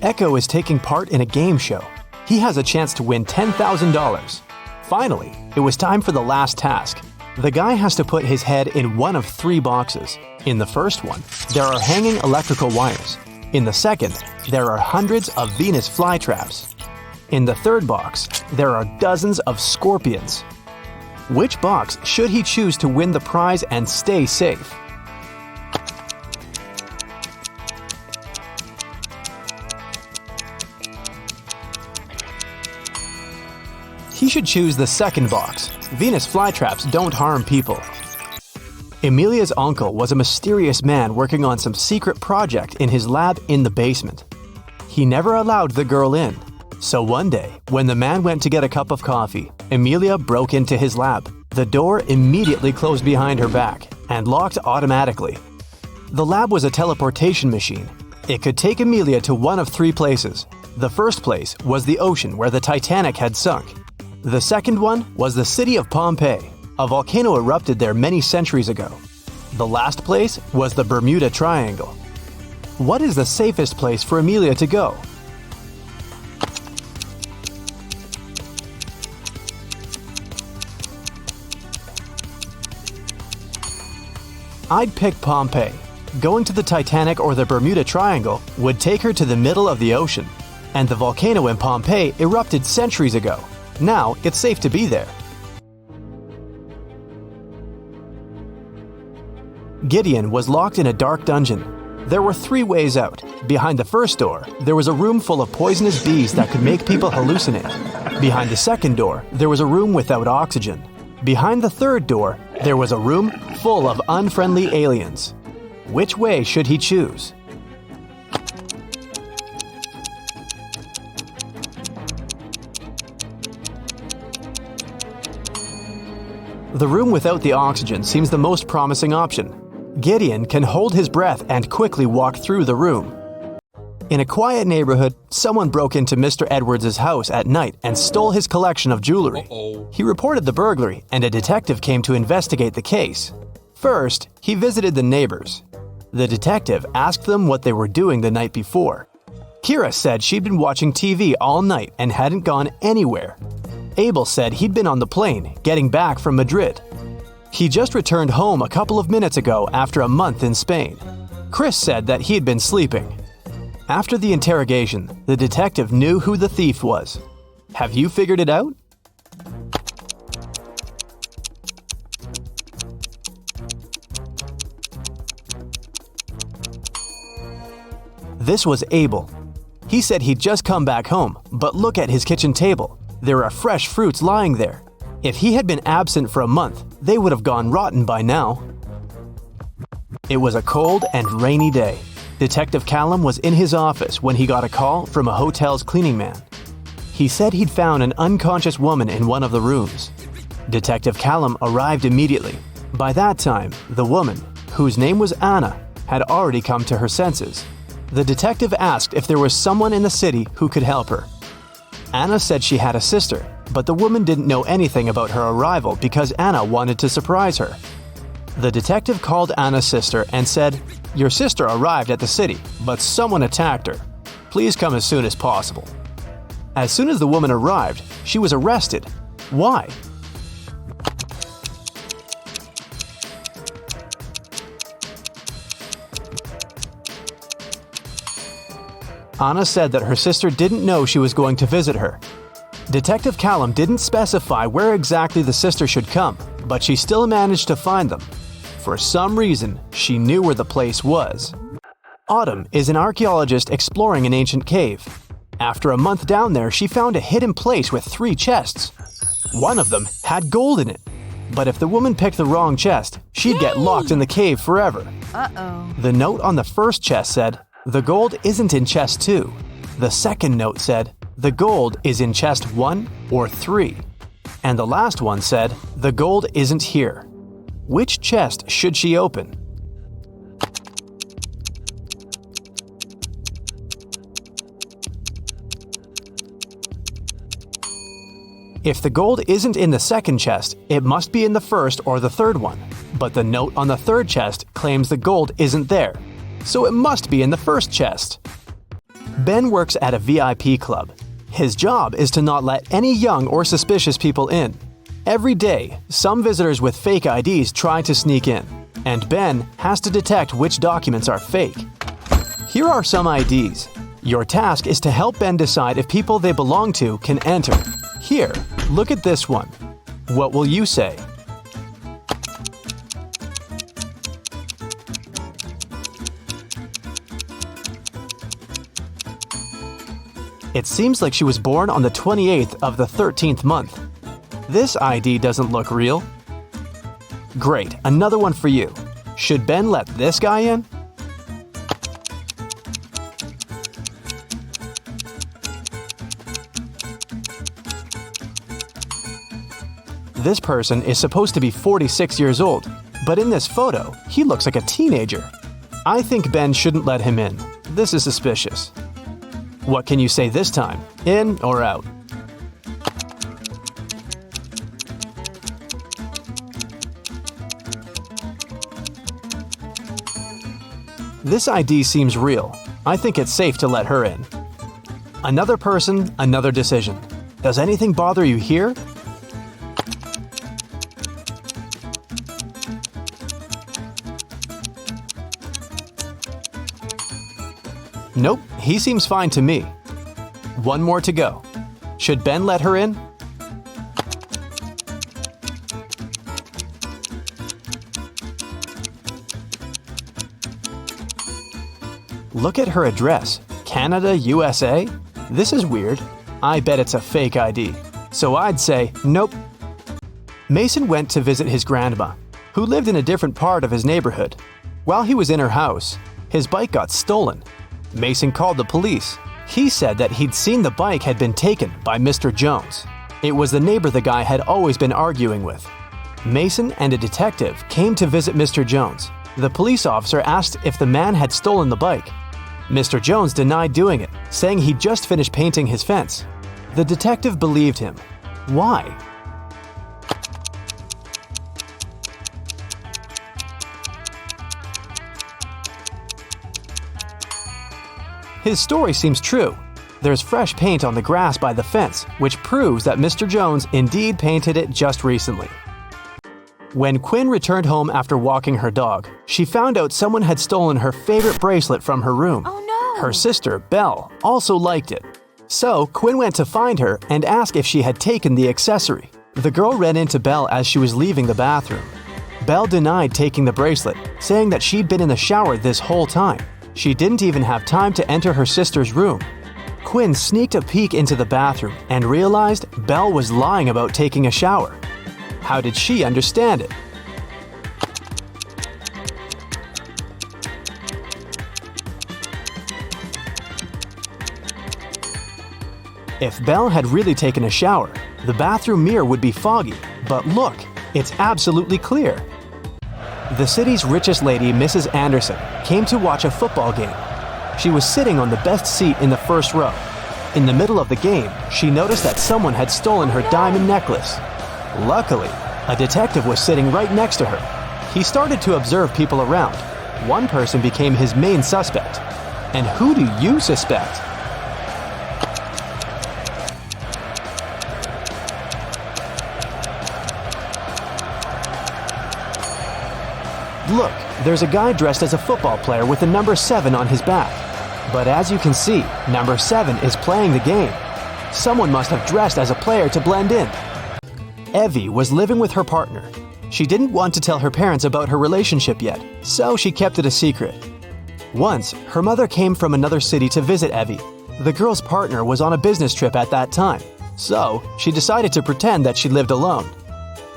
Echo is taking part in a game show. He has a chance to win $10,000. Finally, it was time for the last task. The guy has to put his head in one of 3 boxes. In the first one, there are hanging electrical wires. In the second, there are hundreds of Venus flytraps. In the third box, there are dozens of scorpions. Which box should he choose to win the prize and stay safe? He should choose the second box. Venus flytraps don't harm people. Emilia's uncle was a mysterious man working on some secret project in his lab in the basement. He never allowed the girl in. So one day, when the man went to get a cup of coffee, Emilia broke into his lab. The door immediately closed behind her back and locked automatically. The lab was a teleportation machine. It could take Emilia to one of 3 places. The first place was the ocean where the Titanic had sunk. The second one was the city of Pompeii. A volcano erupted there many centuries ago. The last place was the Bermuda Triangle. What is the safest place for Emilia to go? I'd pick Pompeii. Going to the Titanic or the Bermuda Triangle would take her to the middle of the ocean. And the volcano in Pompeii erupted centuries ago. Now it's safe to be there. Gideon was locked in a dark dungeon. There were 3 ways out. Behind the first door, there was a room full of poisonous bees that could make people hallucinate. Behind the second door, there was a room without oxygen. Behind the third door, there was a room full of unfriendly aliens. Which way should he choose? The room without the oxygen seems the most promising option. Gideon can hold his breath and quickly walk through the room. In a quiet neighborhood, someone broke into Mr. Edwards' house at night and stole his collection of jewelry. He reported the burglary, and a detective came to investigate the case. First, he visited the neighbors. The detective asked them what they were doing the night before. Kira said she'd been watching TV all night and hadn't gone anywhere. Abel said he'd been on the plane, getting back from Madrid. He just returned home a couple of minutes ago after a month in Spain. Chris said that he had been sleeping. After the interrogation, the detective knew who the thief was. Have you figured it out? This was Abel. He said he'd just come back home, but look at his kitchen table. There are fresh fruits lying there. If he had been absent for a month, they would have gone rotten by now. It was a cold and rainy day. Detective Callum was in his office when he got a call from a hotel's cleaning man. He said he'd found an unconscious woman in one of the rooms. Detective Callum arrived immediately. By that time, the woman, whose name was Anna, had already come to her senses. The detective asked if there was someone in the city who could help her. Anna said she had a sister, but the woman didn't know anything about her arrival because Anna wanted to surprise her. The detective called Anna's sister and said, "Your sister arrived at the city, but someone attacked her. Please come as soon as possible." As soon as the woman arrived, she was arrested. Why? Anna said that her sister didn't know she was going to visit her. Detective Callum didn't specify where exactly the sister should come, but she still managed to find them. For some reason, she knew where the place was. Autumn is an archaeologist exploring an ancient cave. After a month down there, she found a hidden place with 3 chests. One of them had gold in it. But if the woman picked the wrong chest, she'd get locked in the cave forever. The note on the first chest said, "The gold isn't in chest 2. The second note said, "The gold is in chest 1 or 3. And the last one said, "The gold isn't here." Which chest should she open? If the gold isn't in the second chest, it must be in the first or the third one. But the note on the third chest claims the gold isn't there, so it must be in the first chest. Ben works at a VIP club. His job is to not let any young or suspicious people in. Every day, some visitors with fake IDs try to sneak in, and Ben has to detect which documents are fake. Here are some IDs. Your task is to help Ben decide if people they belong to can enter. Here, look at this one. What will you say? It seems like she was born on the 28th of the 13th month. This ID doesn't look real. Great, another one for you. Should Ben let this guy in? This person is supposed to be 46 years old, but in this photo, he looks like a teenager. I think Ben shouldn't let him in. This is suspicious. What can you say this time? In or out? This ID seems real. I think it's safe to let her in. Another person, another decision. Does anything bother you here? Nope, he seems fine to me. One more to go. Should Ben let her in? Look at her address. Canada, USA? This is weird. I bet it's a fake ID. So I'd say nope. Mason went to visit his grandma, who lived in a different part of his neighborhood. While he was in her house, his bike got stolen. Mason called the police. He said that he'd seen the bike had been taken by Mr. Jones. It was the neighbor the guy had always been arguing with. Mason and a detective came to visit Mr. Jones. The police officer asked if the man had stolen the bike. Mr. Jones denied doing it, saying he'd just finished painting his fence. The detective believed him. Why? His story seems true. There's fresh paint on the grass by the fence, which proves that Mr. Jones indeed painted it just recently. When Quinn returned home after walking her dog, she found out someone had stolen her favorite bracelet from her room. Oh no! Her sister, Belle, also liked it. So Quinn went to find her and asked if she had taken the accessory. The girl ran into Belle as she was leaving the bathroom. Belle denied taking the bracelet, saying that she'd been in the shower this whole time. She didn't even have time to enter her sister's room. Quinn sneaked a peek into the bathroom and realized Belle was lying about taking a shower. How did she understand it? If Belle had really taken a shower, the bathroom mirror would be foggy, but look, it's absolutely clear. The city's richest lady, Mrs. Anderson, came to watch a football game. She was sitting on the best seat in the first row. In the middle of the game, she noticed that someone had stolen her diamond necklace. Luckily, a detective was sitting right next to her. He started to observe people around. One person became his main suspect. And who do you suspect? Look, there's a guy dressed as a football player with the number 7 on his back. But as you can see, number 7 is playing the game. Someone must have dressed as a player to blend in. Evie was living with her partner. She didn't want to tell her parents about her relationship yet, so she kept it a secret. Once, her mother came from another city to visit Evie. The girl's partner was on a business trip at that time, so she decided to pretend that she lived alone.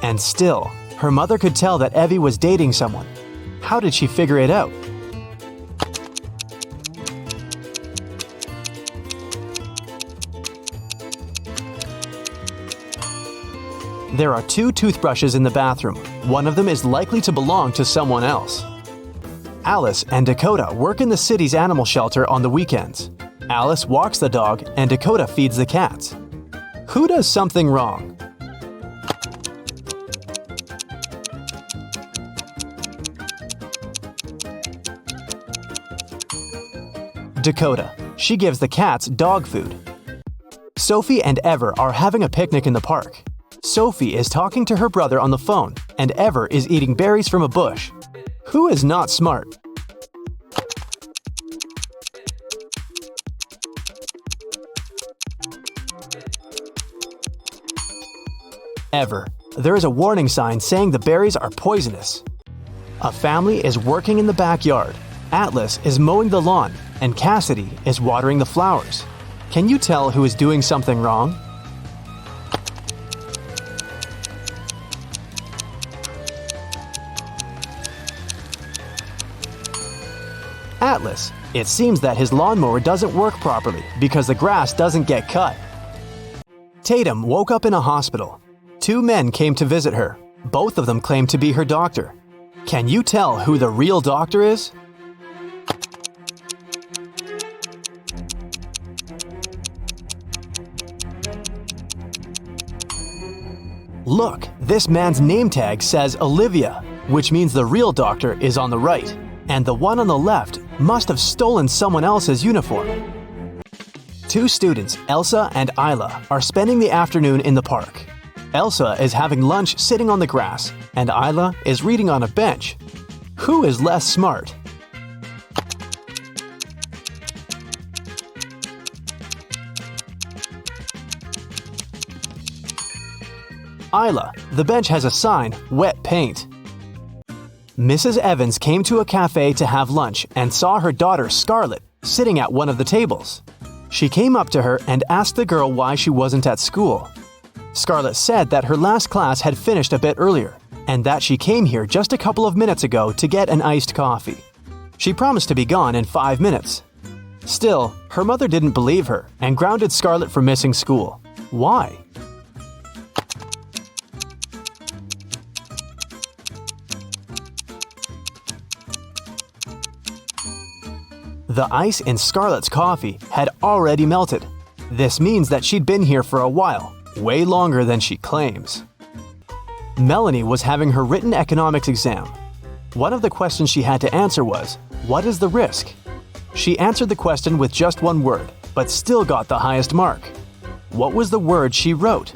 And still, her mother could tell that Evie was dating someone. How did she figure it out? There are 2 toothbrushes in the bathroom. One of them is likely to belong to someone else. Alice and Dakota work in the city's animal shelter on the weekends. Alice walks the dog and Dakota feeds the cats. Who does something wrong? Dakota. She gives the cats dog food. Sophie and Ever are having a picnic in the park. Sophie is talking to her brother on the phone, and Ever is eating berries from a bush. Who is not smart? Ever. There is a warning sign saying the berries are poisonous. A family is working in the backyard. Atlas is mowing the lawn, and Cassidy is watering the flowers. Can you tell who is doing something wrong? Atlas. It seems that his lawnmower doesn't work properly because the grass doesn't get cut. Tatum woke up in a hospital. 2 men came to visit her. Both of them claim to be her doctor. Can you tell who the real doctor is? Look, this man's name tag says Olivia, which means the real doctor is on the right, and the one on the left must have stolen someone else's uniform. 2 students, Elsa and Isla, are spending the afternoon in the park. Elsa is having lunch sitting on the grass, and Isla is reading on a bench. Who is less smart? Isla. The bench has a sign, wet paint. Mrs. Evans came to a cafe to have lunch and saw her daughter Scarlett sitting at one of the tables. She came up to her and asked the girl why she wasn't at school. Scarlett said that her last class had finished a bit earlier, and that she came here just a couple of minutes ago to get an iced coffee. She promised to be gone in 5 minutes. Still, her mother didn't believe her and grounded Scarlett for missing school. Why? The ice in Scarlett's coffee had already melted. This means that she'd been here for a while, way longer than she claims. Melanie was having her written economics exam. One of the questions she had to answer was, what is the risk? She answered the question with just one word, but still got the highest mark. What was the word she wrote?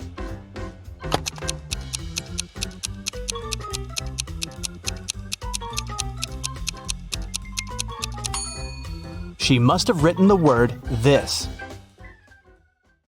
She must have written the word this.